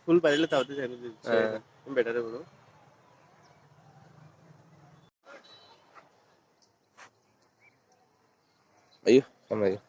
full parallel tawte channel better है bro. Ayo, sama ayo.